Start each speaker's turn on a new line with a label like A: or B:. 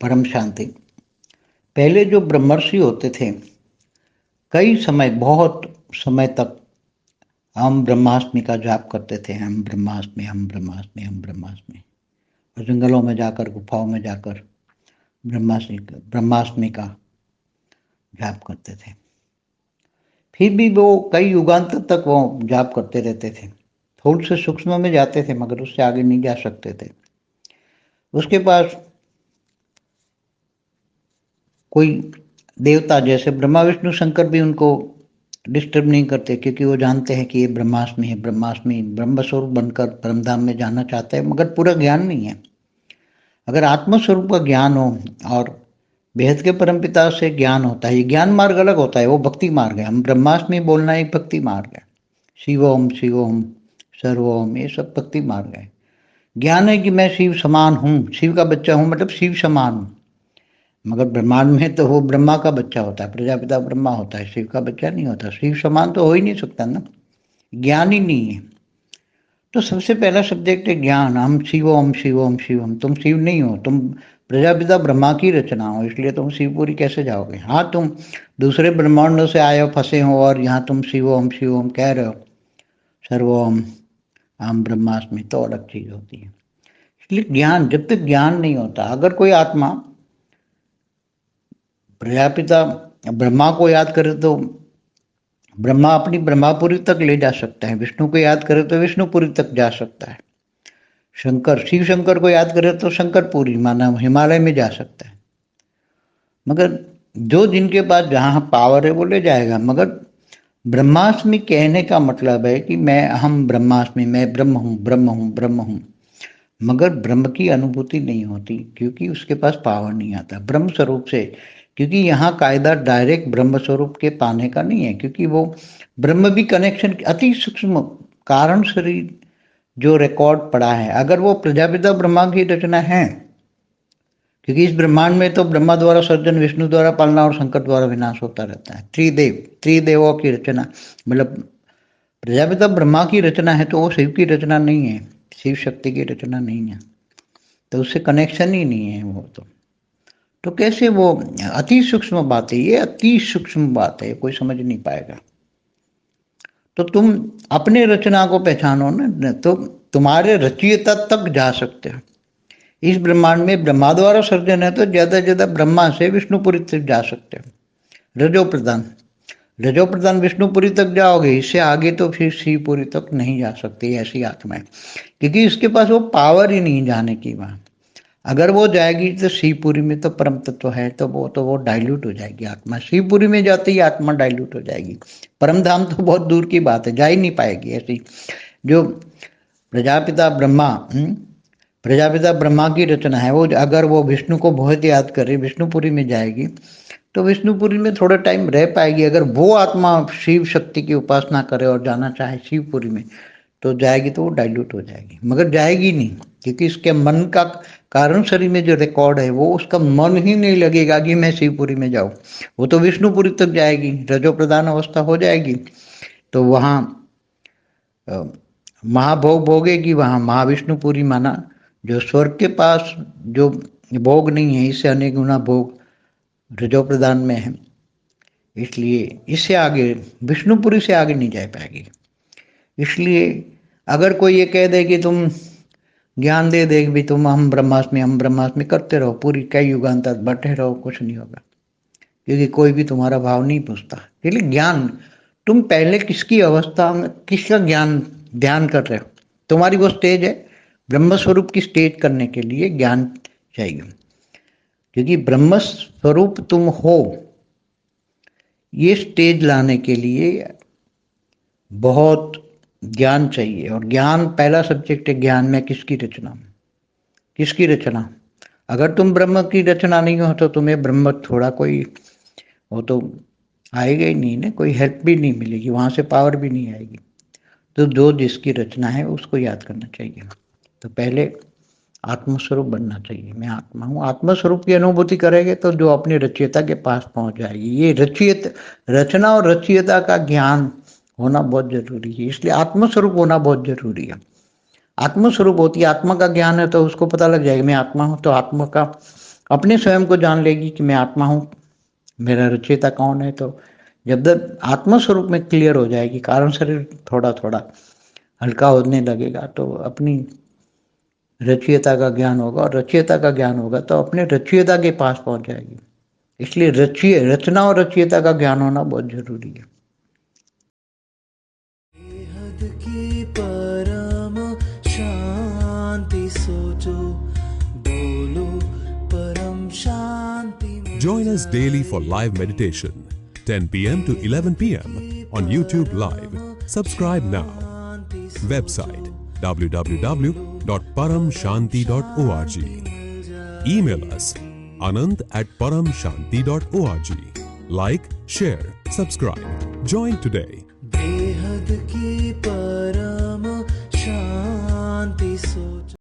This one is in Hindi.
A: परम शांति। पहले जो ब्रह्मर्षि होते थे, कई समय, बहुत समय तक हम ब्रह्माष्टमी का जाप करते थे। हम ब्रह्माष्टमी, हम ब्रह्माष्टमी, हम ब्रह्माष्टमी। और जंगलों में जाकर, गुफाओं में जाकर ब्रह्माष्टमी का जाप करते थे। फिर भी वो कई युगांतर तक वो जाप करते रहते थे। थोड़े से सूक्ष्म में जाते थे, मगर उससे आगे नहीं जा सकते थे। उसके पास कोई देवता, जैसे ब्रह्मा विष्णु शंकर, भी उनको डिस्टर्ब नहीं करते, क्योंकि वो जानते हैं कि ये ब्रह्माष्टमी है। ब्रह्माष्टमी ब्रह्मस्वरूप बनकर परमधाम में जाना चाहते हैं, मगर पूरा ज्ञान नहीं है। अगर आत्मस्वरूप का ज्ञान हो और बेहद के परमपिता से ज्ञान होता है, ये ज्ञान मार्ग अलग होता है, वो भक्ति मार्ग है। हम ब्रह्माष्टमी बोलना एक भक्ति मार्ग है। शिवोम शिवोम सर्वोम, ये सब भक्ति मार्ग है। ज्ञान है कि मैं शिव समान हूँ, शिव का बच्चा हूँ, मतलब शिव समान हूँ। मगर ब्रह्मांड में तो वो ब्रह्मा का बच्चा होता है, प्रजापिता ब्रह्मा होता है, शिव का बच्चा नहीं होता। शिव समान तो हो ही नहीं सकता ना, ज्ञान ही नहीं है। तो सबसे पहला सब्जेक्ट है ज्ञान। हम शिवोम शिवोम शिवम। तुम शिव नहीं हो, तुम प्रजापिता ब्रह्मा की रचना हो, इसलिए तुम शिवपुरी कैसे जाओगे? हाँ, तुम दूसरे ब्रह्मांडों से आए हो, फंसे हो, और यहाँ तुम शिवोम शिवोम कह रहे हो, सर्वोम हम ब्रह्मास्मि, तो अलग चीज होती है। इसलिए ज्ञान, जब तक ज्ञान नहीं होता, अगर कोई आत्मा प्रजापिता ब्रह्मा को याद करे तो ब्रह्मा अपनी ब्रह्मापुरी तक ले जा सकता है, विष्णु को याद करे तो विष्णुपुरी तक जा सकता है, शंकर, शिव शंकर को याद करे तो शंकरपुरी, माना हिमालय में जा सकता है। मगर जो जिनके पास जहाँ पावर है वो ले जाएगा। मगर ब्रह्मास्मि कहने का मतलब है कि मैं, हम ब्रह्मास्मि, मैं ब्रह्म हूँ, ब्रह्म हूँ, ब्रह्म हूँ। मगर ब्रह्म की अनुभूति नहीं होती, क्योंकि उसके पास पावर नहीं आता ब्रह्म स्वरूप से। क्योंकि यहाँ कायदा डायरेक्ट ब्रह्म स्वरूप के पाने का नहीं है, क्योंकि वो ब्रह्म भी कनेक्शन, अति सूक्ष्म कारण शरीर जो रिकॉर्ड पड़ा है, अगर वो प्रजापिता ब्रह्मा की रचना है, क्योंकि इस ब्रह्मांड में तो ब्रह्मा द्वारा सर्जन, विष्णु द्वारा पालना और शंकर द्वारा विनाश होता रहता है। त्रिदेवों की रचना, मतलब प्रजापिता ब्रह्मा की रचना है, तो वो शिव की रचना नहीं है, शिव शक्ति की रचना नहीं है, तो उससे कनेक्शन ही नहीं है वो। तो कैसे वो, अति सूक्ष्म बात है ये, अति सूक्ष्म बात है, कोई समझ नहीं पाएगा। तो तुम अपने रचना को पहचानो ना, तो तुम्हारे रचयिता तक जा सकते हो। इस ब्रह्मांड में ब्रह्मा द्वारा सर्जन है, तो ज्यादा से ज्यादा ब्रह्मा से विष्णुपुरी तक जा सकते हो। रजो प्रधान, रजो प्रधान विष्णुपुरी तक जाओगे, इससे आगे तो फिर शिवपुरी तक नहीं जा सकती ऐसी आत्मा है, क्योंकि इसके पास वो पावर ही नहीं जाने की वहां। अगर वो जाएगी तो शिवपुरी में तो परम तत्व है, तो वो डाइल्यूट हो जाएगी आत्मा। शिवपुरी में जाते ही आत्मा डाइल्यूट हो जाएगी। परम धाम तो बहुत दूर की बात है, जा ही नहीं पाएगी ऐसी। जो प्रजापिता ब्रह्मा, प्रजापिता ब्रह्मा की रचना है, वो अगर वो विष्णु को बहुत याद करे, विष्णुपुरी में जाएगी, तो विष्णुपुरी में थोड़ा टाइम रह पाएगी। अगर वो आत्मा शिव शक्ति की उपासना करे और जाना चाहे शिवपुरी में, तो जाएगी, तो वो डाइल्यूट हो जाएगी। मगर जाएगी नहीं, क्योंकि इसके मन का कारण शरीर में जो रिकॉर्ड है, वो उसका मन ही नहीं लगेगा कि मैं शिवपुरी में जाऊं। वो तो विष्णुपुरी तक जाएगी, रजो प्रधान अवस्था हो जाएगी, तो वहाँ महाभोग भोगेगी। वहाँ महाविष्णुपुरी, माना जो स्वर्ग के पास जो भोग नहीं है, इससे अनेक गुना भोग रजो प्रधान में है। इसलिए इससे आगे, विष्णुपुरी से आगे नहीं जा पाएगी। इसलिए अगर कोई ये कह दे कि तुम ज्ञान दे दे भी, तुम हम ब्रह्मास्मि करते रहो, पूरी कई युगांतर बैठे रहो, कुछ नहीं होगा, क्योंकि कोई भी तुम्हारा भाव नहीं पूछता। इसलिए ज्ञान, तुम पहले किसकी अवस्था में, किसका ज्ञान ध्यान कर रहे हो? तुम्हारी वो स्टेज है, ब्रह्म स्वरूप की स्टेज करने के लिए ज्ञान चाहिए, क्योंकि ब्रह्म स्वरूप तुम हो, ये स्टेज लाने के लिए बहुत ज्ञान चाहिए। और ज्ञान पहला सब्जेक्ट है, ज्ञान में किसकी रचना, किसकी रचना। अगर तुम ब्रह्म की रचना नहीं हो, तो तुम्हें ब्रह्म थोड़ा कोई, वो तो आएगा ही नहीं ना, कोई हेल्प भी नहीं मिलेगी, वहां से पावर भी नहीं आएगी। तो जो जिसकी रचना है उसको याद करना चाहिए। तो पहले आत्मस्वरूप बनना चाहिए, मैं आत्मा हूँ। आत्मस्वरूप की अनुभूति करेंगे तो जो अपने रचयिता के पास पहुंच जाएगी। ये रचयित, रचना और रचयिता का ज्ञान होना बहुत जरूरी है, इसलिए आत्मस्वरूप होना बहुत जरूरी है। आत्मस्वरूप होती है, आत्मा का ज्ञान है, तो उसको पता लग जाएगा मैं आत्मा हूँ, तो आत्मा का अपने स्वयं को जान लेगी कि मैं आत्मा हूँ, मेरा रचयिता कौन है। तो जब तक आत्मा स्वरूप में क्लियर हो जाएगी, कारण शरीर थोड़ा थोड़ा हल्का होने लगेगा, तो अपनी रचयिता का ज्ञान होगा, और रचयिता का ज्ञान होगा तो अपने रचयिता के पास पहुंच जाएगी। इसलिए रचना और रचयिता का ज्ञान होना बहुत जरूरी है।
B: बेहद की परम शांति सोचो, बोलो परम शांति।
C: Join us daily for live meditation, 10 p.m. to 11 p.m. on YouTube Live. Subscribe now. Website www.paramshanti.org. Email us anand@paramshanti.org. Like, share, subscribe. Join today.
B: बेहद की परम शांति सोचो।